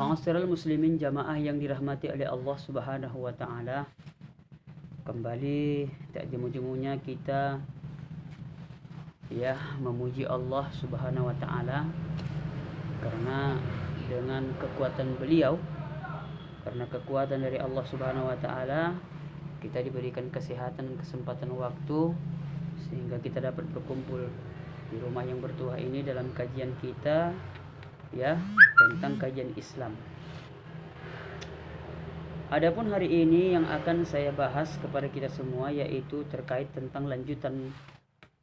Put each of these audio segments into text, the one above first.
Ma'asyiral muslimin jamaah yang dirahmati oleh Allah Subhanahu wa taala. Kembali tak jemu-jemunya kita memuji Allah Subhanahu wa taala, karena dengan kekuatan beliau, karena kekuatan dari Allah Subhanahu wa taala, kita diberikan kesehatan dan kesempatan waktu sehingga kita dapat berkumpul di rumah yang bertuah ini dalam kajian kita tentang kajian Islam. Adapun hari ini yang akan saya bahas kepada kita semua yaitu terkait tentang lanjutan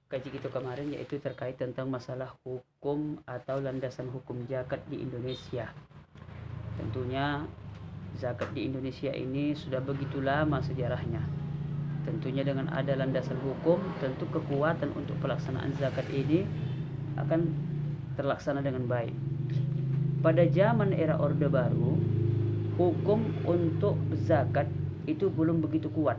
kaji kita kemarin, yaitu terkait tentang masalah hukum atau landasan hukum zakat di Indonesia. Tentunya zakat di Indonesia ini sudah begitu lama sejarahnya. Tentunya dengan ada landasan hukum, tentu kekuatan untuk pelaksanaan zakat ini akan terlaksana dengan baik. Pada zaman era Orde Baru, hukum untuk zakat itu belum begitu kuat.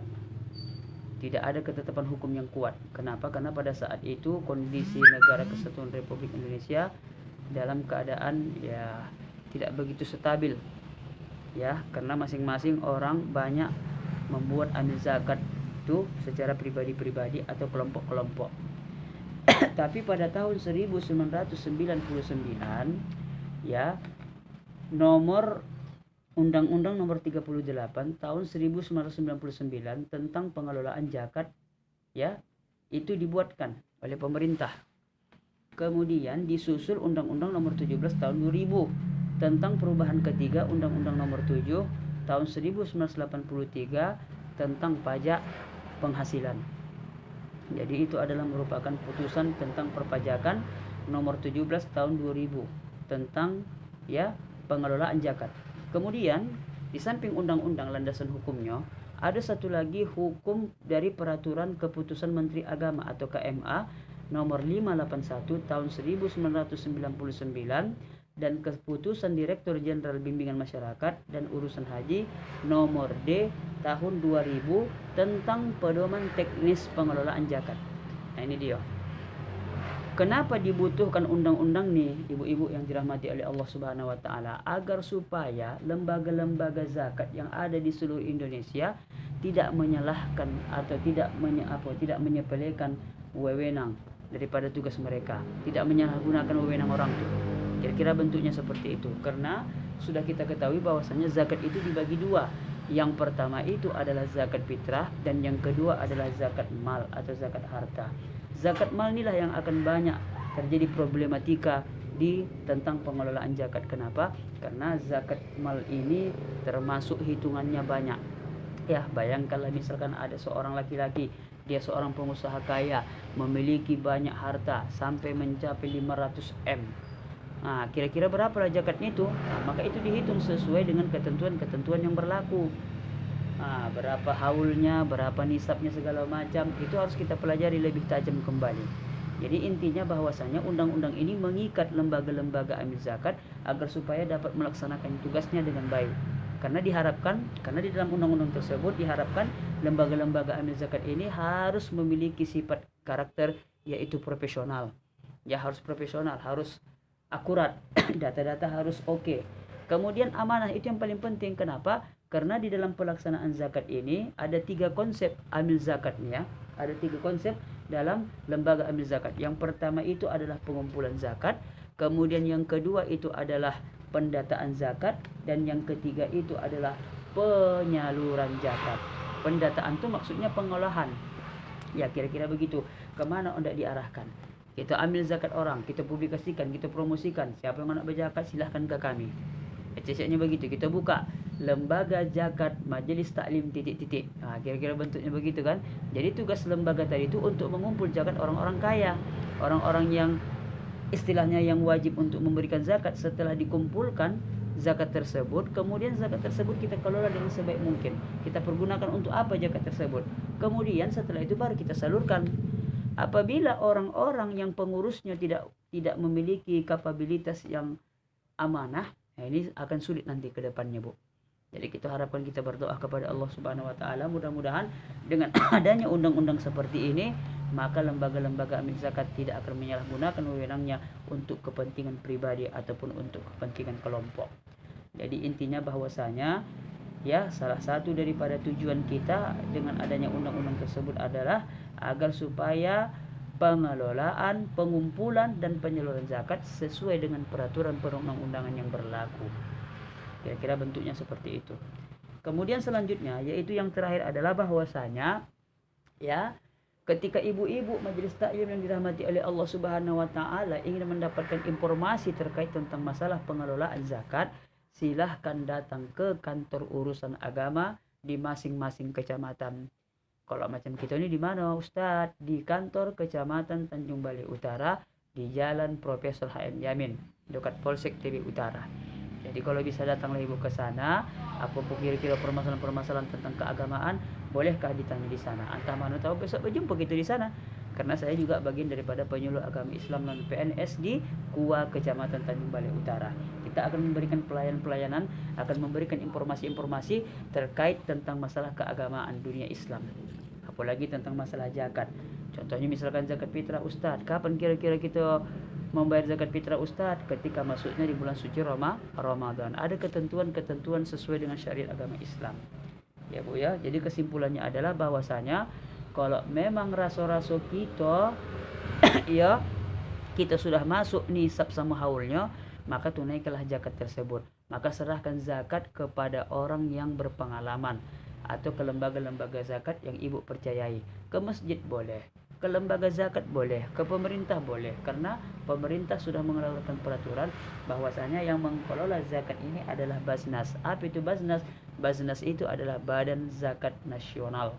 Tidak ada ketetapan hukum yang kuat. Kenapa? Karena pada saat itu kondisi negara Kesatuan Republik Indonesia dalam keadaan tidak begitu stabil. Karena masing-masing orang banyak membuat amil zakat itu secara pribadi-pribadi atau kelompok-kelompok. Tapi pada tahun 1999 nomor Undang-Undang nomor 38 tahun 1999 tentang pengelolaan zakat itu dibuatkan oleh pemerintah. Kemudian disusul Undang-Undang nomor 17 tahun 2000 tentang perubahan ketiga Undang-Undang nomor 7 tahun 1983 tentang pajak penghasilan. Jadi itu adalah merupakan putusan tentang perpajakan nomor 17 tahun 2000 tentang pengelolaan zakat. Kemudian di samping undang-undang landasan hukumnya, ada satu lagi hukum dari peraturan keputusan Menteri Agama atau KMA nomor 581 tahun 1999 dan keputusan Direktur Jenderal Bimbingan Masyarakat dan Urusan Haji nomor D tahun 2000 tentang pedoman teknis pengelolaan zakat. Nah, ini dia. Kenapa dibutuhkan undang-undang nih, ibu-ibu yang dirahmati oleh Allah Subhanahu wa taala? Agar supaya lembaga-lembaga zakat yang ada di seluruh Indonesia tidak menyalahkan atau tidak menyepelekan wewenang daripada tugas mereka, tidak menyalahgunakan wewenang orang itu. Kira-kira bentuknya seperti itu. Karena sudah kita ketahui bahwasanya zakat itu dibagi dua. Yang pertama itu adalah zakat fitrah dan yang kedua adalah zakat mal atau zakat harta. Zakat mal inilah yang akan banyak terjadi problematika tentang pengelolaan zakat. Kenapa? Karena zakat mal ini termasuk hitungannya banyak. Bayangkanlah misalkan ada seorang laki-laki, dia seorang pengusaha kaya, memiliki banyak harta sampai mencapai 500 M. Nah, kira-kira berapa lah zakatnya itu? Maka itu dihitung sesuai dengan ketentuan-ketentuan yang berlaku. Berapa haulnya, berapa nisabnya, segala macam itu harus kita pelajari lebih tajam kembali. Jadi intinya bahwasanya undang-undang ini mengikat lembaga-lembaga amil zakat agar supaya dapat melaksanakan tugasnya dengan baik. Karena di dalam undang-undang tersebut diharapkan lembaga-lembaga amil zakat ini harus memiliki sifat karakter yaitu profesional. Harus profesional, harus akurat, data-data harus oke. Kemudian amanah itu yang paling penting. Kenapa? Karena di dalam pelaksanaan zakat ini ada 3 konsep amil zakatnya. Ada 3 konsep dalam lembaga amil zakat. Yang pertama itu adalah pengumpulan zakat, kemudian yang kedua itu adalah pendataan zakat, dan yang ketiga itu adalah penyaluran zakat. Pendataan itu maksudnya pengolahan. Kira-kira begitu. Kemana hendak diarahkan? Kita ambil zakat orang, kita publikasikan, kita promosikan. Siapa yang nak berzakat silahkan ke kami. Ceceknya begitu. Kita buka lembaga zakat Majelis Taklim ... Kira-kira bentuknya begitu kan. Jadi tugas lembaga tadi itu untuk mengumpul zakat orang-orang kaya, orang-orang yang istilahnya yang wajib untuk memberikan zakat. Setelah dikumpulkan zakat tersebut, kemudian zakat tersebut kita kelola dengan sebaik mungkin. Kita pergunakan untuk apa zakat tersebut. Kemudian setelah itu baru kita salurkan. Apabila orang-orang yang pengurusnya tidak memiliki kapabilitas yang amanah, ini akan sulit nanti ke depannya, Bu. Jadi kita harapkan, kita berdoa kepada Allah Subhanahu wa taala, mudah-mudahan dengan adanya undang-undang seperti ini, maka lembaga-lembaga amil zakat tidak akan menyalahgunakan wewenangnya untuk kepentingan pribadi ataupun untuk kepentingan kelompok. Jadi intinya bahwasanya ya salah satu daripada tujuan kita dengan adanya undang-undang tersebut adalah agar supaya pengelolaan, pengumpulan dan penyaluran zakat sesuai dengan peraturan perundang-undangan yang berlaku. Kira-kira bentuknya seperti itu. Kemudian selanjutnya yaitu yang terakhir adalah bahwasanya ya ketika ibu-ibu majelis taklim yang dirahmati oleh Allah Subhanahu wa taala ingin mendapatkan informasi terkait tentang masalah pengelolaan zakat, silahkan datang ke kantor urusan agama di masing-masing kecamatan. Kalau macam kita ini di mana Ustadz? Di kantor kecamatan Tanjung Balai Utara di Jalan Profesor HM Yamin dekat Polsek TB Utara. Jadi kalau bisa datanglah ibu ke sana, apapun kira-kira permasalahan-permasalahan tentang keagamaan, bolehkah ditanya di sana? Entah mana tahu besok berjumpa kita di sana. Karena saya juga bagian daripada penyuluh agama Islam non PNS di KUA Kecamatan Tanjung Balai Utara. Kita akan memberikan pelayanan, akan memberikan informasi-informasi terkait tentang masalah keagamaan dunia Islam. Apalagi tentang masalah zakat. Contohnya misalkan zakat fitrah Ustadz, kapan kira-kira kita membayar zakat fitrah Ustadz? Ketika masuknya di bulan suci Ramadan. Ada ketentuan-ketentuan sesuai dengan syariat agama Islam. Ya Bu ya. Jadi kesimpulannya adalah bahwasanya kalau memang raso-raso kita ya kita sudah masuk nisab sama haulnya, maka tunaikanlah zakat tersebut. Maka serahkan zakat kepada orang yang berpengalaman atau ke lembaga-lembaga zakat yang ibu percayai. Ke masjid boleh, ke lembaga zakat boleh, ke pemerintah boleh, karena pemerintah sudah mengeluarkan peraturan bahwasanya yang mengelola zakat ini adalah Basnas. Apa itu Basnas? Basnas itu adalah Badan Zakat Nasional.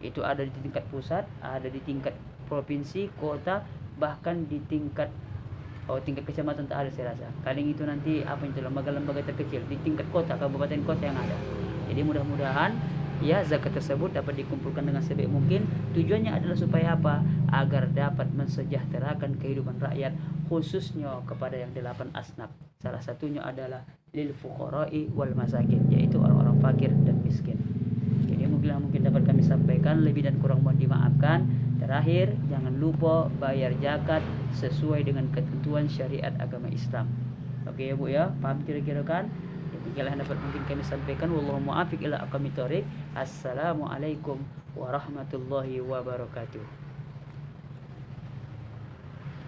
Itu ada di tingkat pusat, ada di tingkat provinsi, kota, bahkan di tingkat kecamatan tak ada saya rasa. Paling itu nanti apa itu lembaga-lembaga terkecil di tingkat kota, kabupaten kota yang ada. Jadi mudah-mudahan ya zakat tersebut dapat dikumpulkan dengan sebaik mungkin. Tujuannya adalah supaya apa? Agar dapat mensejahterakan kehidupan rakyat, khususnya kepada yang 8 asnaf. Salah satunya adalah lil fuqara'i wal masakin, yaitu orang-orang fakir dan miskin. Jadi mungkin dapat kami sampaikan, lebih dan kurang mohon dimaafkan. Terakhir, jangan lupa bayar zakat sesuai dengan ketentuan syariat agama Islam. Oke ya Bu ya, paham kira-kira kan? Demikianlah dapat mungkin kami sampaikan. Wallahu muwaffiq ila aqwamit thoriq. Assalamualaikum warahmatullahi wabarakatuh.